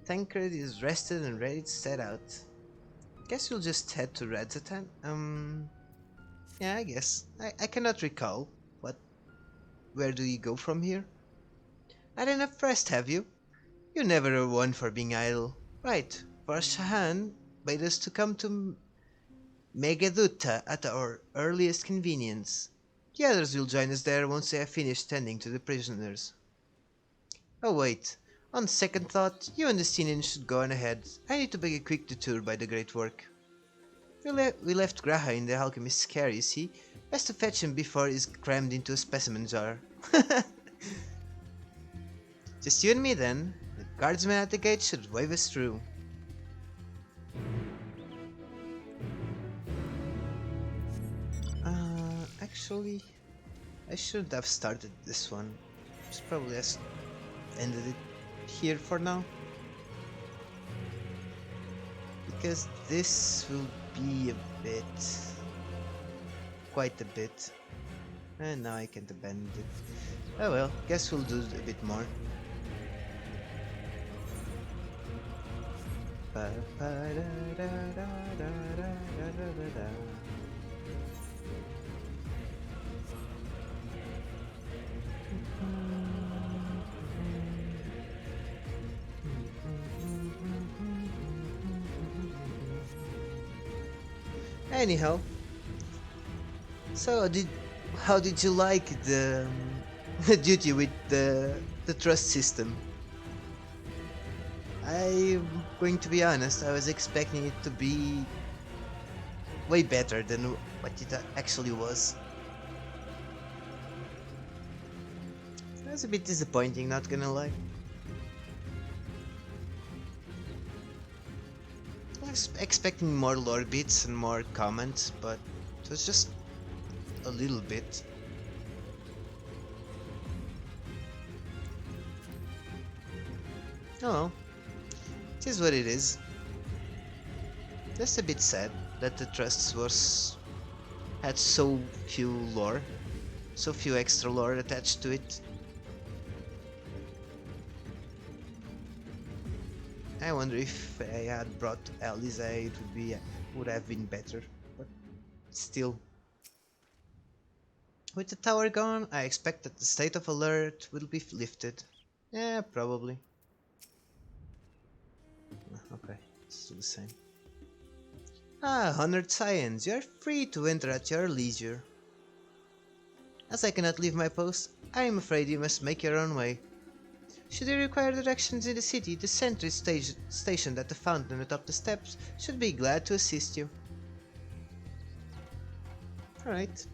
Tancred is rested and ready to set out. Guess you'll just head to Redzatan? Yeah, I guess. I cannot recall. But where do you go from here? Had enough rest, have you? You never were one for being idle. Right, for Shahan bade us to come to Megadutta at our earliest convenience. The others will join us there once they have finished tending to the prisoners. Oh wait, on second thought, you and the Sinin should go on ahead. I need to make a quick detour by the Great Work. We left Graha in the alchemist's care, you see. Best to fetch him before he's crammed into a specimen jar. Just you and me then. The guardsman at the gate should wave us through. Actually, I should have started this one. Just probably has ended it here for now. Because this will be a bit... quite a bit. And now I can't abandon it. Oh well, guess we'll do a bit more. Anyhow, so how did you like the duty with the trust system? I'm going to be honest, I was expecting it to be way better than what it actually was. It was a bit disappointing, not gonna lie. I was expecting more lore bits and more comments, but it was just a little bit. Oh well. It is what it is. Just a bit sad that the trust had so few lore, so few extra lore attached to it. I wonder if I had brought Aliza, it would have been better, but still. With the tower gone, I expect that the state of alert will be lifted. Yeah, probably. Okay, still the same. Honored Science, you are free to enter at your leisure. As I cannot leave my post, I am afraid you must make your own way. Should you require directions in the city, the sentry stationed at the fountain atop the steps should be glad to assist you. Alright.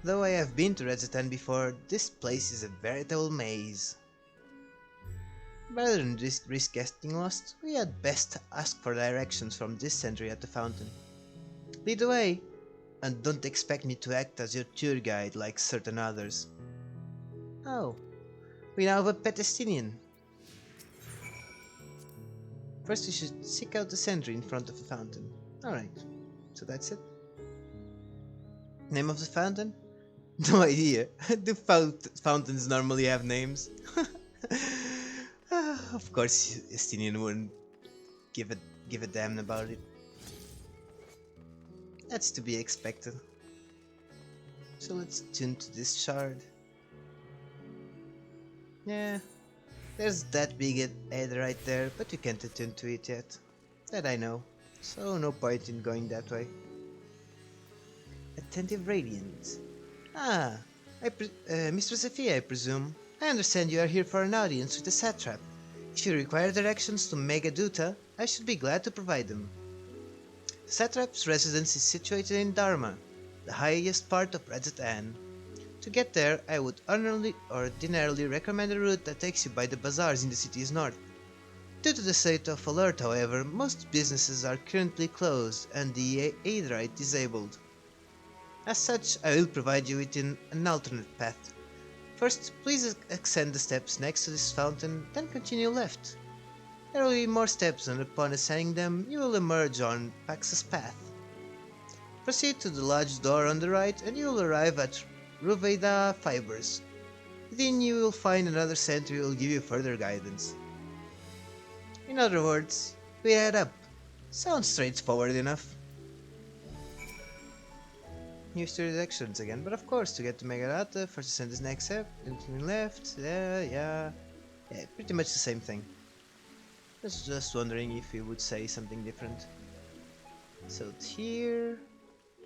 Though I have been to Redzatan before, this place is a veritable maze. Rather than risk getting lost, we had best ask for directions from this sentry at the fountain. Lead the way, and don't expect me to act as your tour guide like certain others. Oh, we now have a Petestinian. First we should seek out the sentry in front of the fountain. Alright, so that's it. Name of the fountain? No idea. Do fountains normally have names? Of course, Estinian wouldn't give a damn about it. That's to be expected. So let's tune to this shard. Yeah, there's that big head right there, but you can't attune to it yet. That I know, so no point in going that way. Attentive Radiant. Mistress Sophia, I presume. I understand you are here for an audience with the satrap. If you require directions to Megadutta, I should be glad to provide them. The satrap's residence is situated in Dharma, the highest part of Redzatan. To get there, I would ordinarily recommend a route that takes you by the bazaars in the city's north. Due to the state of alert, however, most businesses are currently closed and the Aetheryte disabled. As such, I will provide you with an alternate path. First, please ascend the steps next to this fountain, then continue left. There will be more steps, and upon ascending them, you will emerge on Pax's path. Proceed to the lodge door on the right, and you will arrive at Ruveda Fibers. Then you will find another sentry who will give you further guidance. In other words, we head up. Sounds straightforward enough. Used to directions again, but of course, to get to Megadata, first ascend this next step, then turn left, yeah, pretty much the same thing. Just wondering if you would say something different. So it's here,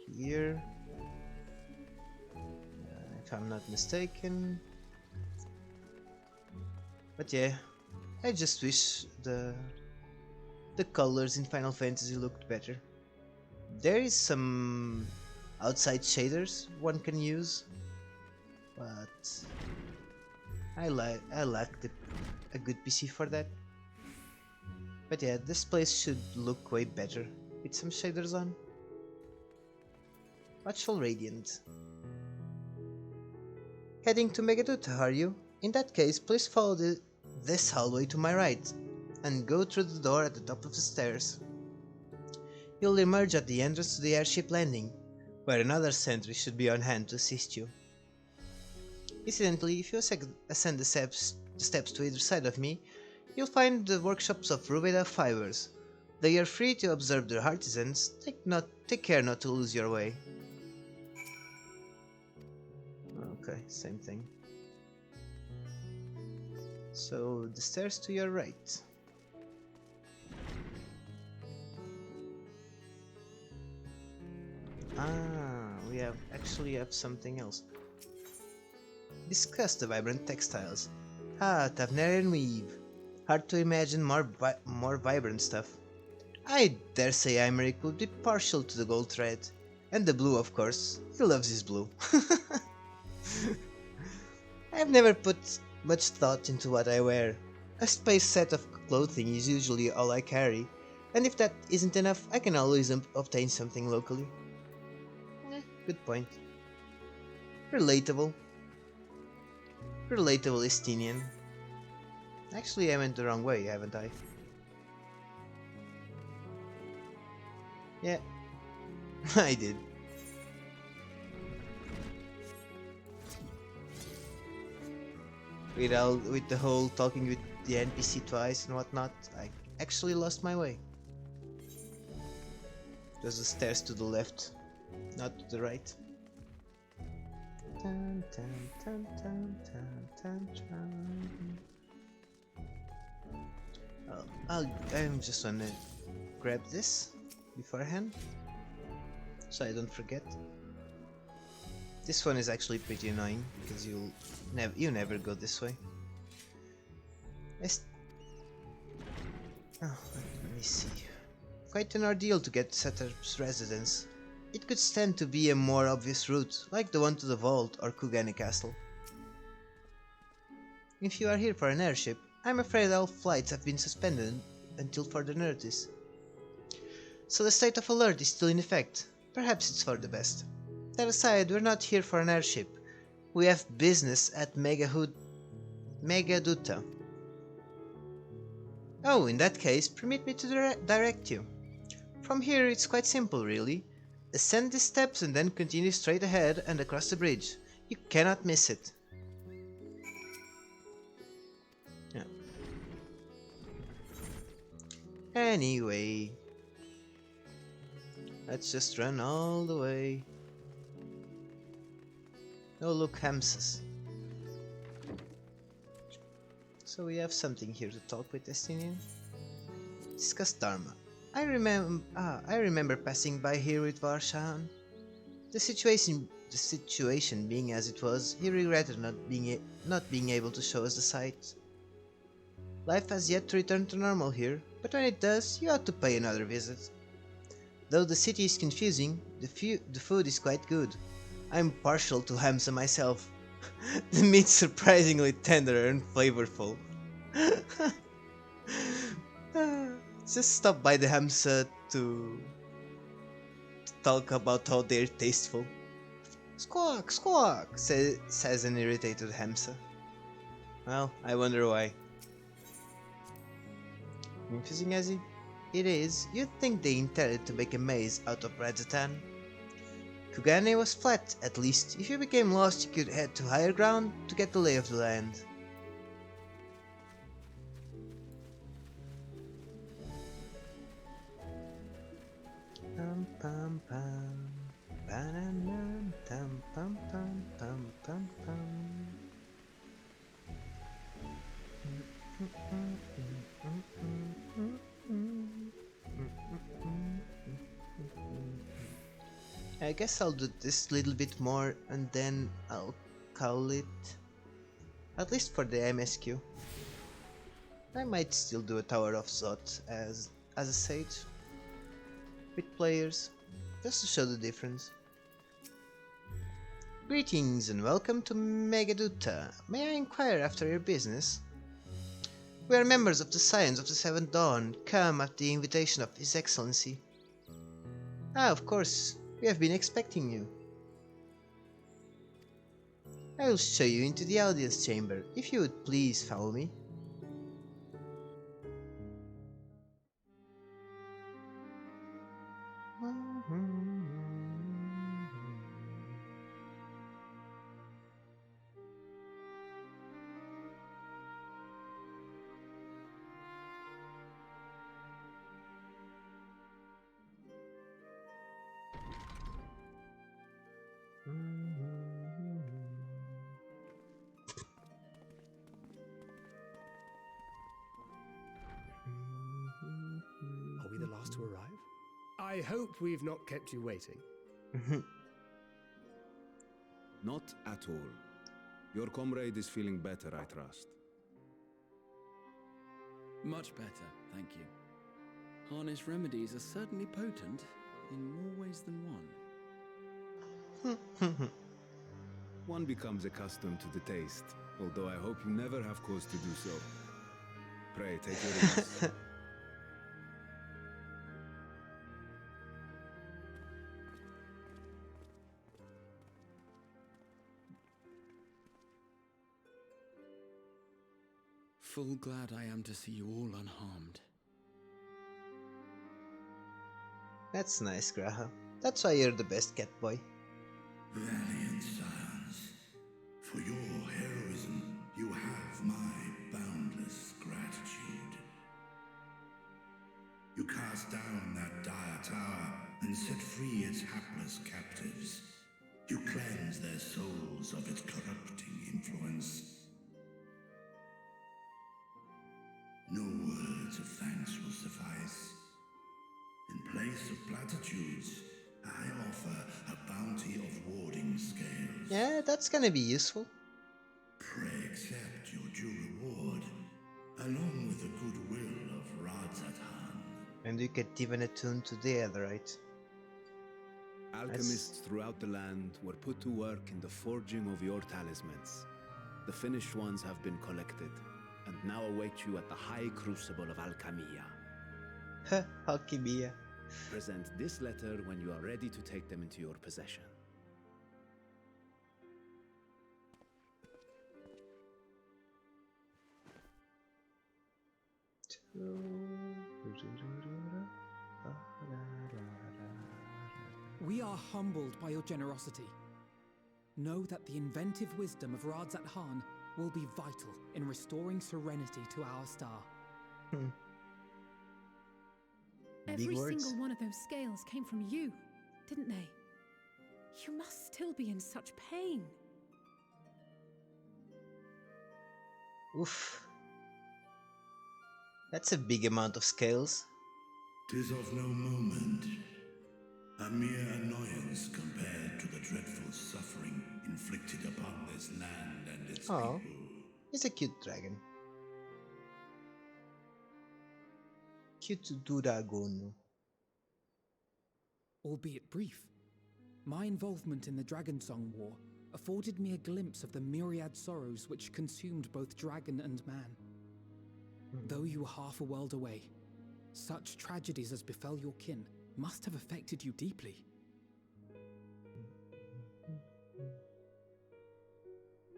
if I'm not mistaken. But yeah, I just wish the colors in Final Fantasy looked better. There is some outside shaders one can use, but I lack a good PC for that. But yeah, this place should look way better with some shaders on. Watchful Radiant. Heading to Megaduta, are you? In that case, please follow this hallway to my right, and go through the door at the top of the stairs. You'll emerge at the entrance to the airship landing, where another sentry should be on hand to assist you. Incidentally, if you ascend the steps to either side of me, you'll find the workshops of Rubeda Fibers. They are free to observe their artisans. Take care not to lose your way. Okay, same thing. So, the stairs to your right. We actually have something else. Discuss the vibrant textiles. Thavnair and weave. Hard to imagine more vibrant stuff. I dare say Imeric would be partial to the gold thread. And the blue, of course. He loves his blue. I've never put much thought into what I wear. A space set of clothing is usually all I carry, and if that isn't enough, I can always obtain something locally. Good point. Relatable. Relatable Estinian. Actually, I went the wrong way, haven't I? Yeah, I did. With the whole talking with the NPC twice and whatnot, I actually lost my way. It was the stairs to the left, not to the right. I'm just gonna grab this beforehand, so I don't forget. This one is actually pretty annoying because you never go this way. Let me see. Quite an ordeal to get Setter's residence. It could stand to be a more obvious route, like the one to the vault or Kugani Castle. If you are here for an airship, I'm afraid all flights have been suspended until further notice. So the state of alert is still in effect. Perhaps it's for the best. That aside, we're not here for an airship. We have business at Megaduta. Oh, in that case, permit me to direct you. From here, it's quite simple, really. Ascend the steps and then continue straight ahead and across the bridge. You cannot miss it. Yeah. Anyway, let's just run all the way. Oh look, Hamses. So we have something here to talk with Destinian. Discuss Dharma. I remember passing by here with Varshan. The situation being as it was, he regretted not being able to show us the sights. Life has yet to return to normal here, but when it does, you ought to pay another visit. Though the city is confusing, the food is quite good. I'm partial to Hamsa myself. The meat's surprisingly tender and flavorful. Just stop by the Hamsa to talk about how they're tasteful. Squawk, squawk, says an irritated Hamsa. Well, I wonder why. Confusing as it is, you'd think they intended to make a maze out of Rajatan. Kugane was flat, at least. If you became lost, you could head to higher ground to get the lay of the land. Pam pam pam. Banana tam pam pam pam pam pam. I guess I'll do this little bit more and then I'll call it, at least for the MSQ. I might still do a Tower of Zot as a sage with players, just to show the difference. Greetings and welcome to Megaduta. May I inquire after your business? We are members of the Scions of the Seventh Dawn, come at the invitation of His Excellency. Ah, of course, we have been expecting you. I will show you into the audience chamber, if you would please follow me. Are we the last to arrive? I hope we've not kept you waiting. Not at all. Your comrade is feeling better, I trust. Much better, thank you. Harness remedies are certainly potent in more ways than one. One becomes accustomed to the taste, although I hope you never have cause to do so. Pray, take your ease. Full glad I am to see you all unharmed. That's nice, Graha. That's why you're the best cat boy. Valiant sons, for your heroism, you have my boundless gratitude. You cast down that dire tower and set free its hapless captives. You cleanse their souls of its corrupting influence. No words of thanks will suffice. In place of platitudes, I offer a bounty of warding scales. Yeah, that's gonna be useful. Pray accept your due reward, along with the goodwill of Radzatan. And you get even attuned to the Otherite. Alchemists throughout the land were put to work in the forging of your talismans. The finished ones have been collected, and now await you at the High Crucible of Alchemia. Alchemia. Present this letter when you are ready to take them into your possession. We are humbled by your generosity. Know that the inventive wisdom of Radzatan will be vital in restoring serenity to our star. Every words. single one of those scales came from you, didn't they? You must still be in such pain. Oof. That's a big amount of scales. 'Tis of no moment, a mere annoyance compared to the dreadful suffering inflicted upon this land and its Oh, people. he's a cute dragon. Cute dragon. Albeit brief, my involvement in the Dragonsong War afforded me a glimpse of the myriad sorrows which consumed both dragon and man. Though you were half a world away, such tragedies as befell your kin must have affected you deeply.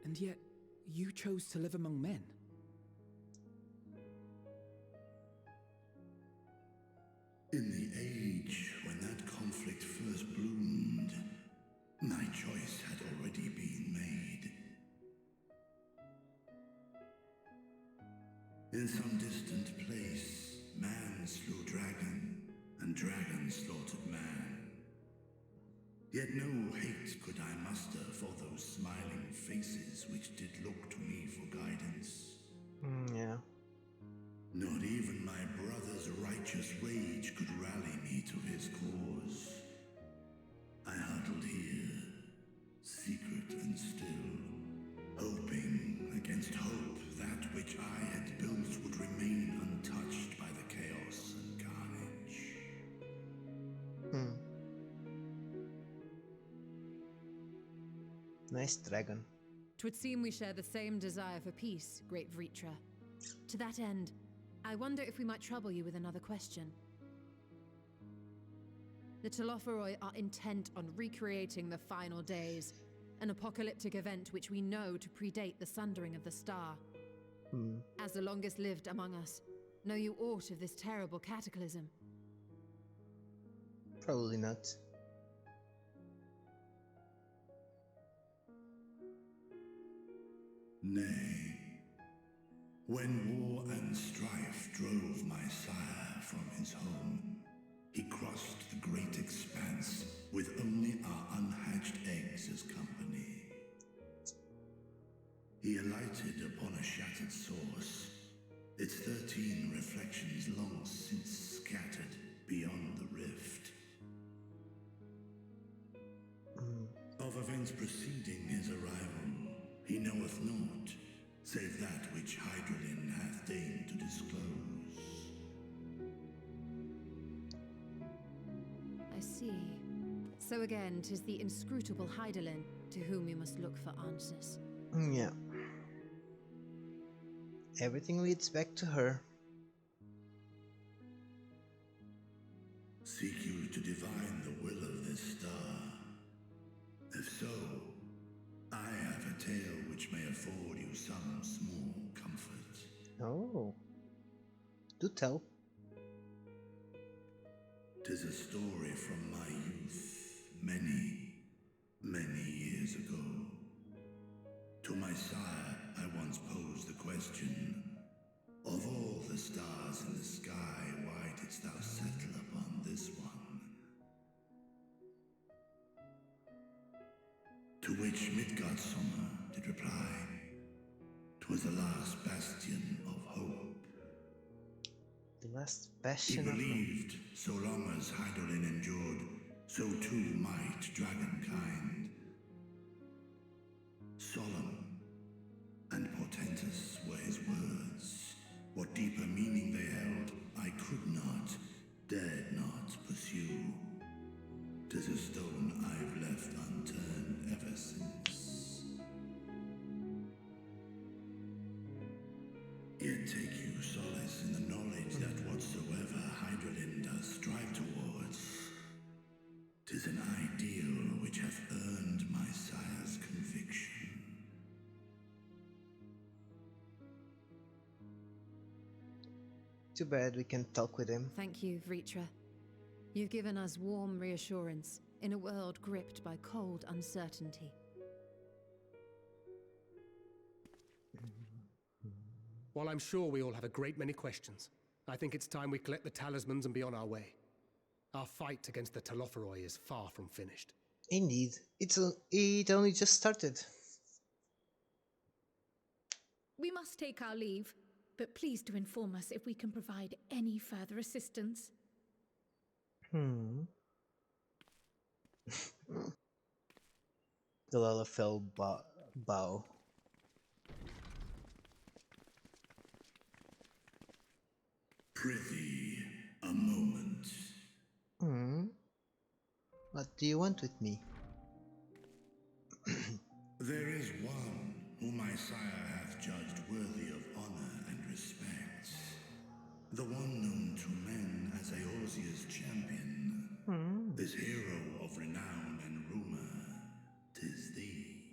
And yet, you chose to live among men. In the age when that conflict first bloomed, In some distant place, man slew dragon, and dragon slaughtered man. Yet no hate could I muster for those smiling faces which did look to me for guidance. Yeah. Not even my brother's righteous rage could rally me to his cause. I huddled here, secret and still, hoping against hope that which I had built would remain untouched by the chaos and carnage. Nice dragon. 'Twould seem we share the same desire for peace, great Vritra. To that end, I wonder if we might trouble you with another question. The Telophoroi are intent on recreating the final days, an apocalyptic event which we know to predate the sundering of the star. As the longest lived among us, know you aught of this terrible cataclysm? Probably not. Nay, when war and strife drove my sire from his home, he crossed the great expanse with only our unhatched eggs as company. He alighted upon a shattered source, its 13 reflections long since scattered beyond the rift. Of events preceding his arrival, he knoweth naught, save that which Hydralin hath deigned to disclose. I see. So again, 'tis the inscrutable Hydaelyn to whom we must look for answers. Yeah. Everything leads back to her. Seek you to divine the will of this star? If so, I have a tale which may afford you some small comfort. Oh. Do tell. 'Tis a story from my youth, many, many years ago. To my sire, I once posed the question, of all the stars in the sky, why didst thou settle upon this one? To which Midgardsormr did reply, 'twas the last bastion of hope. The last He bastion of hope. believed, so long as Hydaelyn endured, so too might dragonkind. Solemn and portentous were his words. What deeper meaning they held, I could not, dared not pursue. 'Tis a stone I've left unturned ever since. Yet take you solace in the knowledge that whatsoever Hydralyn does strive towards, 'tis an ideal which hath earned my sire's conviction. Too bad we can talk with him. Thank you, Vritra. You've given us warm reassurance in a world gripped by cold uncertainty. While I'm sure we all have a great many questions, I think it's time we collect the talismans and be on our way. Our fight against the Telophoroi is far from finished. Indeed. It only just started. We must take our leave, but please do inform us if we can provide any further assistance. The Lalafell bow. Prithee, a moment. What do you want with me? There is one whom my sire hath judged worthy of honor and respect. The one known to men as Eorzea's champion. This hero of renown and rumor, 'tis thee.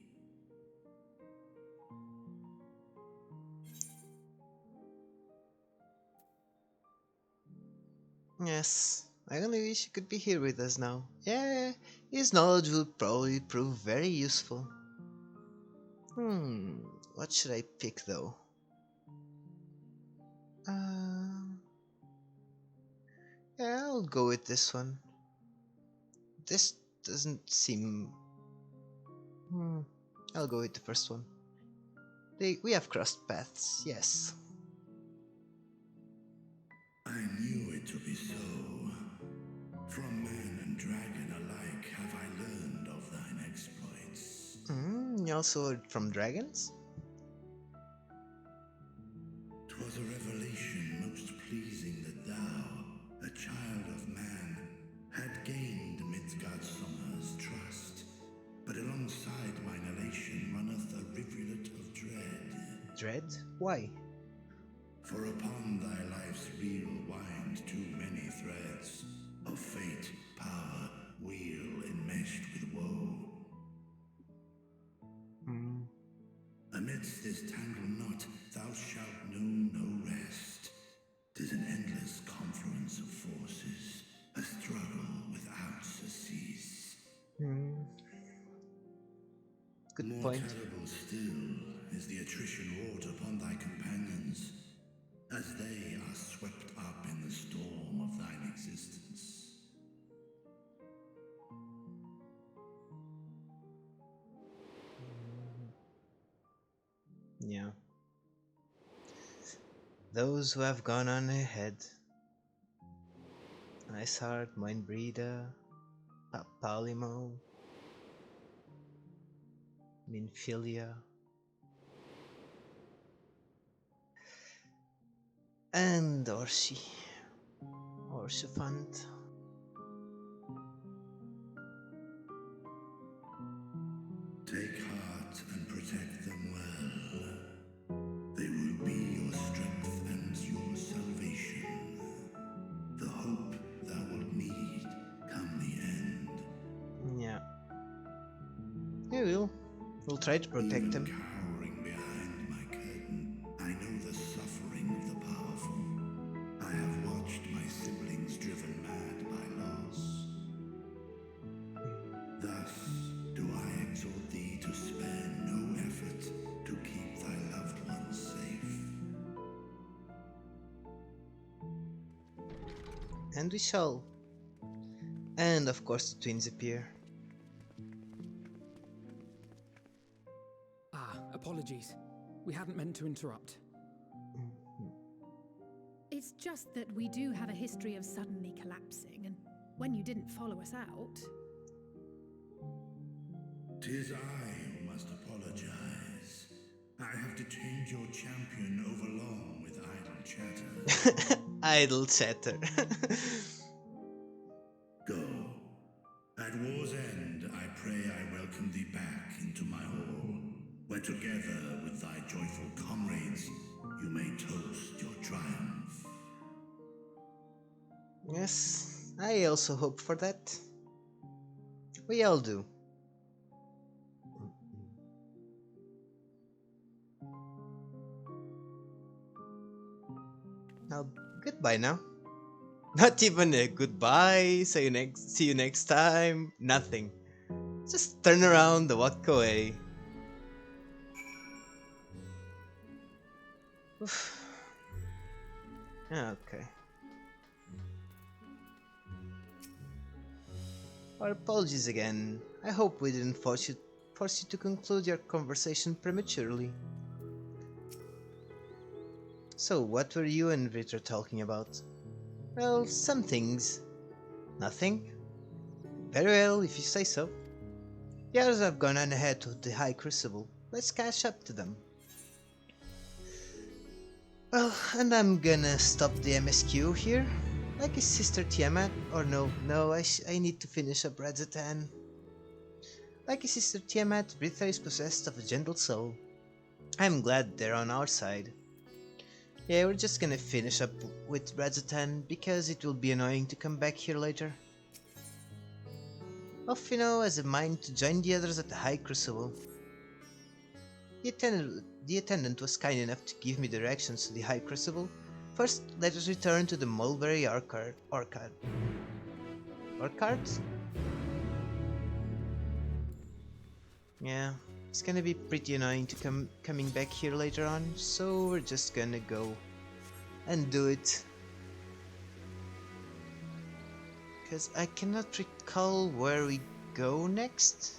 Yes, I only wish he could be here with us now. Yeah, his knowledge will probably prove very useful. What should I pick though? Yeah, I'll go with this one. This doesn't seem... I'll go with the first one. We have crossed paths, yes. I knew it to be so. From man and dragon alike have I learned of thine exploits. You also heard from dragons? 'Twas a revelation most pleasing that thou, a child of man, had gained Midgardsormr's trust. But alongside mine elation runneth a rivulet of dread. Dread? Why? For upon thy life's reel wind too many threads of fate, power, wheel enmeshed with woe. Amidst this tangled knot thou shalt know no rest. 'Tis an endless confluence of forces, a struggle without surcease. Good More point. terrible still is the attrition wrought upon thy companions, as they are swept up in the storm of thine existence. Yeah. Those who have gone on ahead. Iceheart, Mindbreeder, Palimo, Minfilia, and Orshifant. Take heart and protect them well. They will be your strength and your salvation. The hope thou wilt need come the end. Yeah. We'll try to protect them. Even cowering behind my curtain, I know the suffering of the powerful. I have watched my siblings driven mad by loss. Thus do I exhort thee to spare no effort to keep thy loved ones safe. And we shall. And of course the twins appear. Apologies. We hadn't meant to interrupt. It's just that we do have a history of suddenly collapsing, and when you didn't follow us out... 'Tis I who must apologize. I have detained your champion overlong with idle chatter. Idle chatter. Go. At war's end, I pray I welcome thee back into my hall, where together with thy joyful comrades, you may toast your triumph. Yes, I also hope for that. We all do. Now, goodbye now. Not even a goodbye, see you next time, nothing. Just turn around and walk away. Oof. Okay. Our apologies again. I hope we didn't force you to conclude your conversation prematurely. So, what were you and Ritter talking about? Well, some things. Nothing? Very well, if you say so. The others have gone on ahead to the High Crucible. Let's catch up to them. Well, and I'm gonna stop the MSQ here. Like his sister Tiamat, or no, I need to finish up Radzatan. Like his sister Tiamat, Ritter is possessed of a gentle soul. I'm glad they're on our side. Yeah, we're just gonna finish up with Radzatan because it will be annoying to come back here later. Alfino has a mind to join the others at the High Crucible. The attendant was kind enough to give me directions to the High Crucible. First, let us return to the Mulberry Orchard. Orchards? Yeah, it's gonna be pretty annoying to coming back here later on, so we're just gonna go and do it. Because I cannot recall where we go next.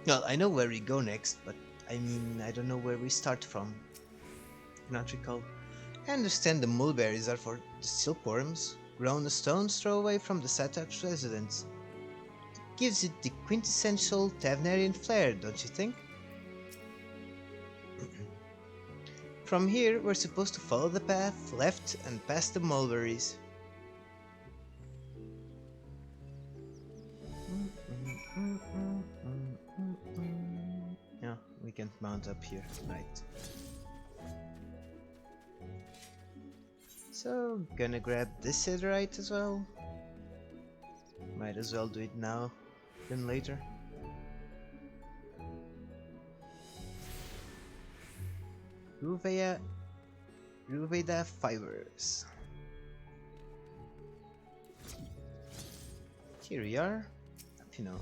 Well, I know where we go next, but I mean, I don't know where we start from. Cannot recall. I understand the mulberries are for the silkworms, grown a stone's throw away from the satrap's residence. It gives it the quintessential Thavnairian flair, don't you think? From here, we're supposed to follow the path left and past the mulberries. Yeah, we can't mount up here, right. So, gonna grab this Hitherite as well. Might as well do it now, than later. Ruveda fibers. Here we are. You know.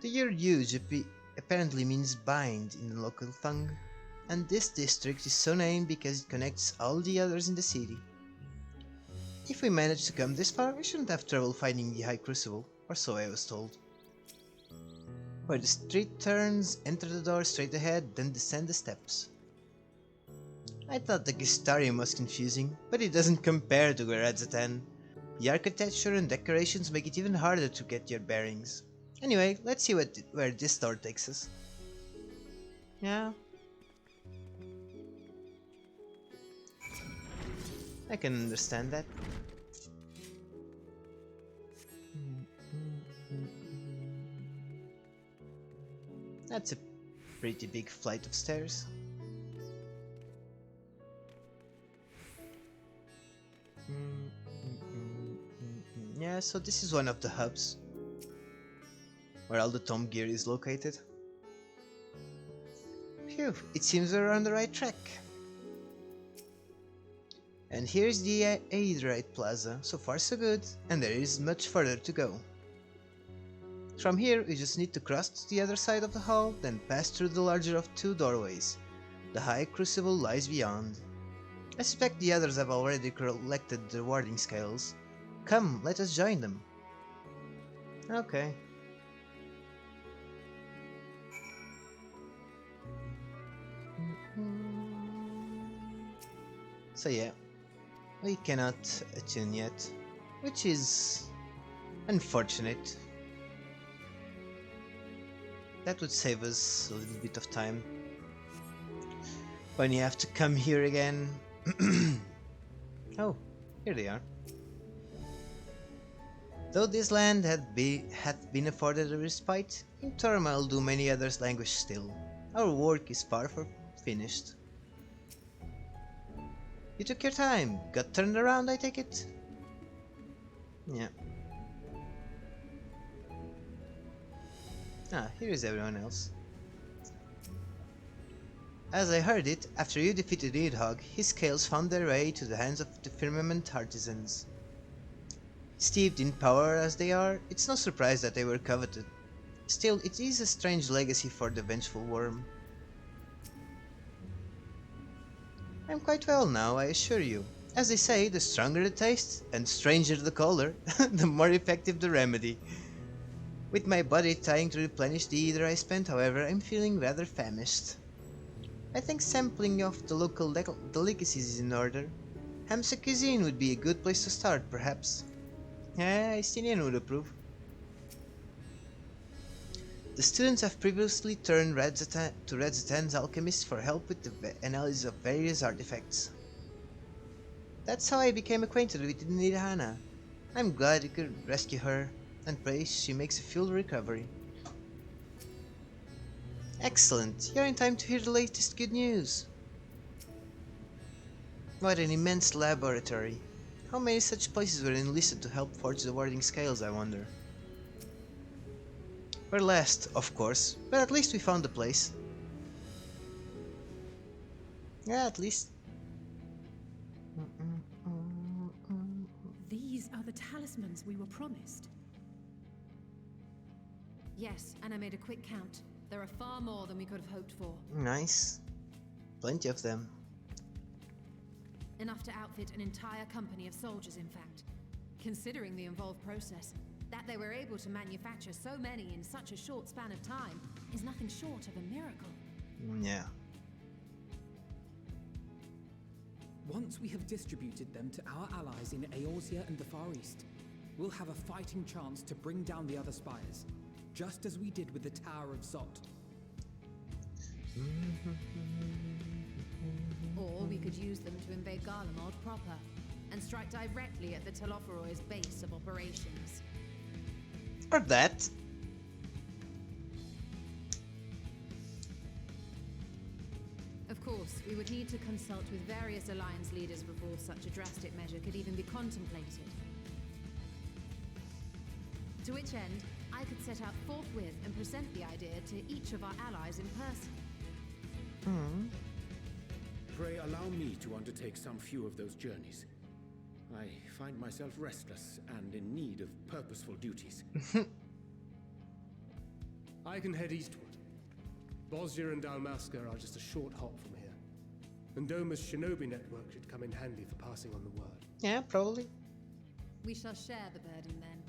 The word "huge" apparently means bind in the local tongue, and this district is so named because it connects all the others in the city. If we manage to come this far, we shouldn't have trouble finding the High Crucible, or so I was told. Where the street turns, enter the door straight ahead, then descend the steps. I thought the Gestarium was confusing, but it doesn't compare to Datacenter. The architecture and decorations make it even harder to get your bearings. Anyway, let's see where this door takes us. Yeah. I can understand that. That's a pretty big flight of stairs. Yeah, so this is one of the hubs where all the tomb gear is located. Phew, it seems we're on the right track. And here's the Aedirite Plaza, so far so good, and there is much further to go. From here we just need to cross to the other side of the hall, then pass through the larger of two doorways. The High Crucible lies beyond. I suspect the others have already collected the warding scales. Come, let us join them. Okay. So yeah, we cannot attune yet, which is unfortunate. That would save us a little bit of time when you have to come here again. Oh, here they are. Though this land hath been afforded a respite, in turmoil do many others languish still. Our work is far from finished. You took your time, got turned around, I take it? Yeah. Ah, here is everyone else. As I heard it, after you defeated Nidhogg, his scales found their way to the hands of the firmament artisans. Steeped in power as they are, it's no surprise that they were coveted. Still, it is a strange legacy for the vengeful worm. I'm quite well now, I assure you. As they say, the stronger the taste, and stranger the color, the more effective the remedy. With my body trying to replenish the ether I spent, however, I'm feeling rather famished. I think sampling of the local delicacies is in order. Hamsa cuisine would be a good place to start, perhaps. Estinian would approve. The students have previously turned to Radzatan's alchemist for help with the analysis of various artifacts. That's how I became acquainted with Nidhana. I'm glad you could rescue her, and pray she makes a full recovery. Excellent, you're in time to hear the latest good news. What an immense laboratory. How many such places were enlisted to help forge the warding scales, I wonder? We're last, of course, but at least we found the place. Yeah, at least. These are the talismans we were promised. Yes, and I made a quick count. There are far more than we could have hoped for. Nice. Plenty of them. Enough to outfit an entire company of soldiers, in fact. Considering the involved process, that they were able to manufacture so many in such a short span of time is nothing short of a miracle. Yeah. Once we have distributed them to our allies in Eorzea and the Far East, we'll have a fighting chance to bring down the other spires, just as we did with the Tower of Zot. Or we could use them to invade Garlemald proper, and strike directly at the Telophoroid's base of operations. Or that. Of course, we would need to consult with various alliance leaders before such a drastic measure could even be contemplated. To which end, I could set out forthwith and present the idea to each of our allies in person. Pray allow me to undertake some few of those journeys. I find myself restless and in need of purposeful duties. I can head eastward. Bosnia and Dalmasca are just a short hop from here. And Doma's shinobi network should come in handy for passing on the word. Yeah, probably. We shall share the burden then.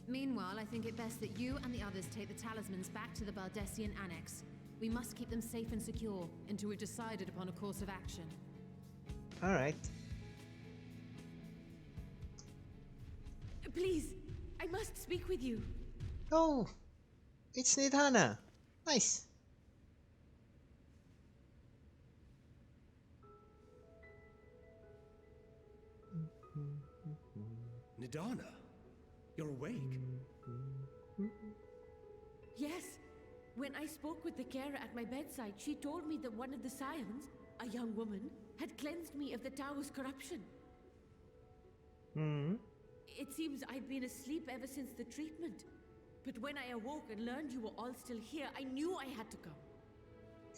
Meanwhile, I think it best that you and the others take the talismans back to the Baldessian Annex. We must keep them safe and secure until we've decided upon a course of action. Alright. Please, I must speak with you. Oh, it's Nidhana. Nice. Nidhana, you're awake. Yes. When I spoke with the carer at my bedside, she told me that one of the scions, a young woman, had cleansed me of the tower's corruption. It seems I'd been asleep ever since the treatment. But when I awoke and learned you were all still here, I knew I had to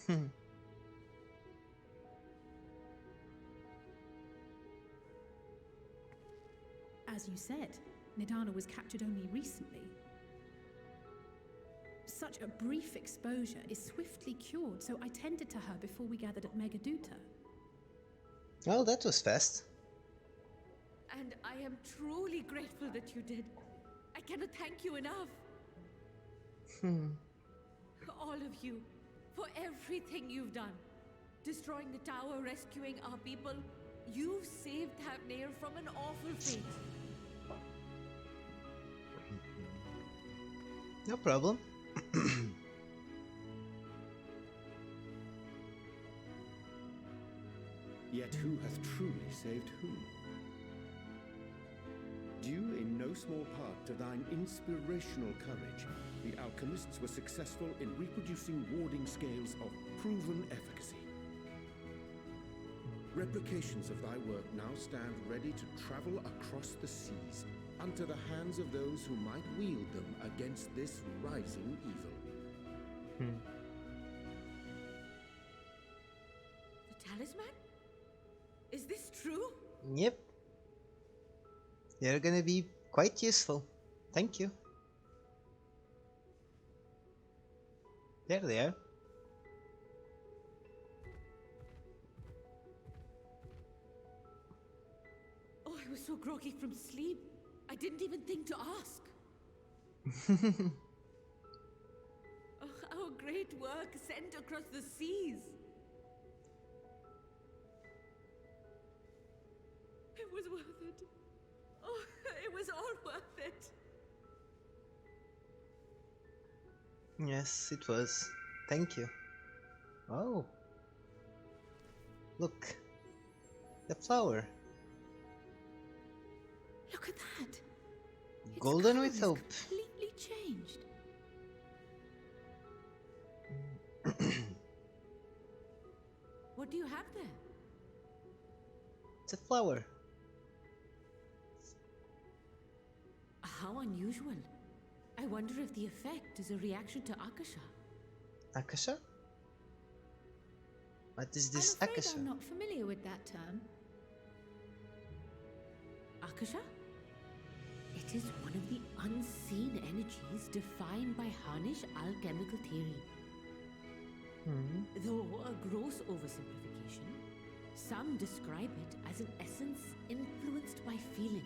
come. As you said, Nidhana was captured only recently. Such a brief exposure is swiftly cured, so I tended to her before we gathered at Megaduta. Oh, that was fast. And I am truly grateful that you did. I cannot thank you enough. All of you, for everything you've done. Destroying the tower, rescuing our people. You've saved Thavnair from an awful fate. No problem. Yet who hath truly saved whom? Due in no small part to thine inspirational courage, the alchemists were successful in reproducing warding scales of proven efficacy. Replications of thy work now stand ready to travel across the seas, unto the hands of those who might wield them against this rising evil. The talisman? Is this true? Yep. They're gonna be quite useful. Thank you. There they are. Oh, I was so groggy from sleep. I didn't even think to ask. Oh, our great work sent across the seas. It was worth it. Oh, it was all worth it. Yes, it was. Thank you. Oh. Look. The flower. Look at that. Its Golden colour with is hope. completely changed. What do you have there? It's a flower. How unusual. I wonder if the effect is a reaction to Akasha. Akasha? What is this I'm afraid Akasha? I'm not familiar with that term. Akasha? It is one of the unseen energies defined by Harnish alchemical theory. Though a gross oversimplification, some describe it as an essence influenced by feelings.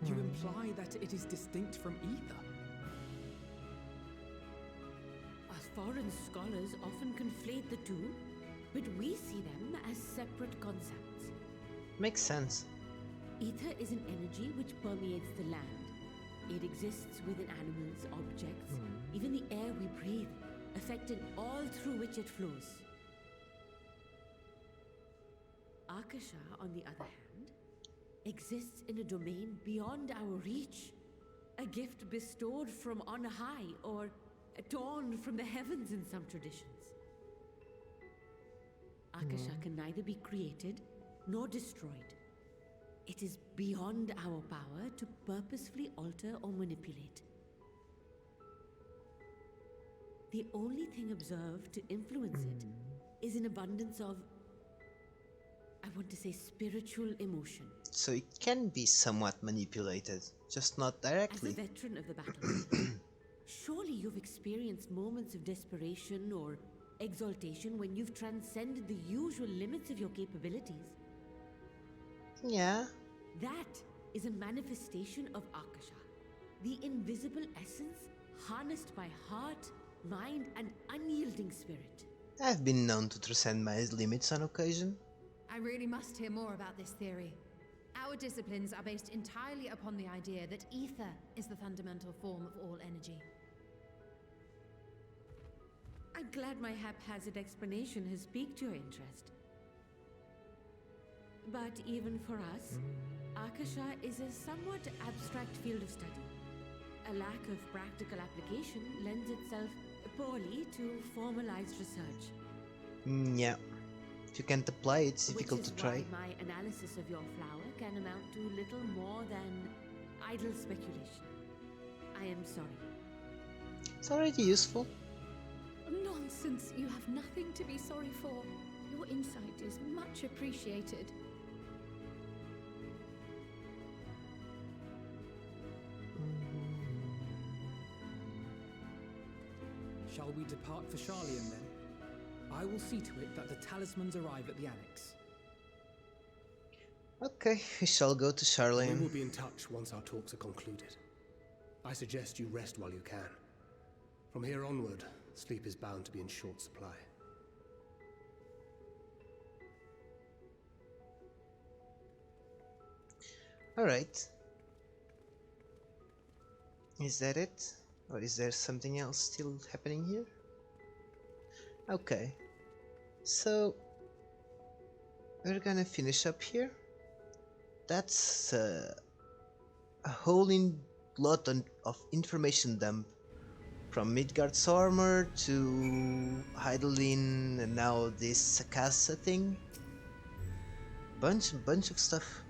You imply that it is distinct from ether. Foreign scholars often conflate the two, but we see them as separate concepts. Makes sense. Ether is an energy which permeates the land. It exists within animals, objects, even the air we breathe, affecting all through which it flows. Akasha, on the other hand, exists in a domain beyond our reach. A gift bestowed from on high, or torn from the heavens in some traditions. Akasha can neither be created nor destroyed. It is beyond our power to purposefully alter or manipulate. The only thing observed to influence it is an abundance of, I want to say, spiritual emotion. So it can be somewhat manipulated, just not directly. As a veteran of the battlefield, surely you've experienced moments of desperation or exaltation when you've transcended the usual limits of your capabilities. Yeah. That is a manifestation of Akasha, the invisible essence harnessed by heart, mind, and unyielding spirit. I've been known to transcend my limits on occasion. I really must hear more about this theory. Our disciplines are based entirely upon the idea that ether is the fundamental form of all energy. I'm glad my haphazard explanation has piqued your interest. But even for us, Akasha is a somewhat abstract field of study. A lack of practical application lends itself poorly to formalized research. Yeah. If you can't apply it, it's difficult to try. Which is why my analysis of your flower can amount to little more than idle speculation. I am sorry. It's already useful. Nonsense, you have nothing to be sorry for. Your insight is much appreciated. Shall we depart for Charlian then? I will see to it that the talismans arrive at the annex. Okay, we shall go to We Charlene. will be in touch once our talks are concluded. I suggest you rest while you can. From here onward, sleep is bound to be in short supply. Alright. Is that it? Or is there something else still happening here? Okay. So, we're gonna finish up here. That's a whole lot of information dump. From Midgard's armor to Heidelin and now this Sakasa thing. Bunch of stuff.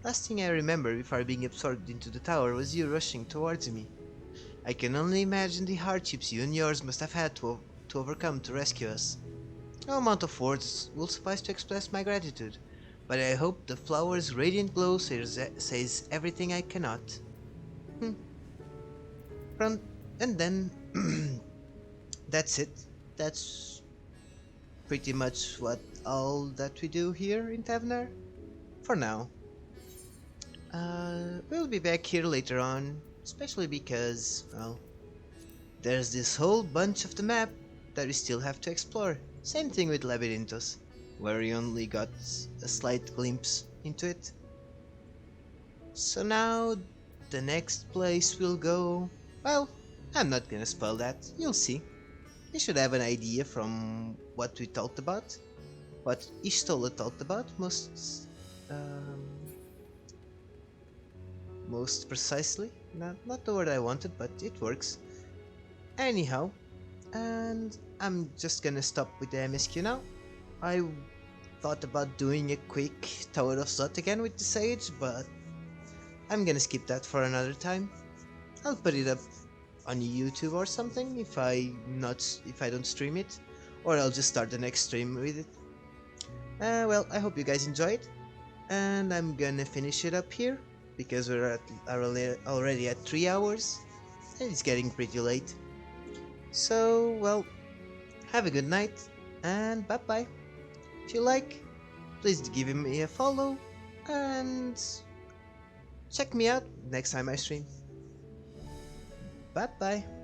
Last thing I remember before being absorbed into the tower was you rushing towards me. I can only imagine the hardships you and yours must have had to overcome to rescue us. No amount of words will suffice to express my gratitude, but I hope the flower's radiant glow says everything I cannot. And then, that's it. That's pretty much all that we do here in Thavnair. For now. We'll be back here later on, especially because, well, there's this whole bunch of the map that we still have to explore. Same thing with Labyrinthos, where we only got a slight glimpse into it. So now, the next place we'll go, well, I'm not gonna spoil that, you'll see. You should have an idea from what we talked about, what Ishtola talked about most precisely. Not the word I wanted, but it works. Anyhow, and I'm just gonna stop with the MSQ now. I thought about doing a quick Tower of Zot again with the Sage, but I'm gonna skip that for another time. I'll put it up on YouTube or something if I don't stream it, or I'll just start the next stream with it. Well, I hope you guys enjoyed, and I'm gonna finish it up here because we're already at 3 hours and it's getting pretty late. So, well, have a good night, and bye-bye. If you like, please give me a follow, and check me out next time I stream. Bye-bye.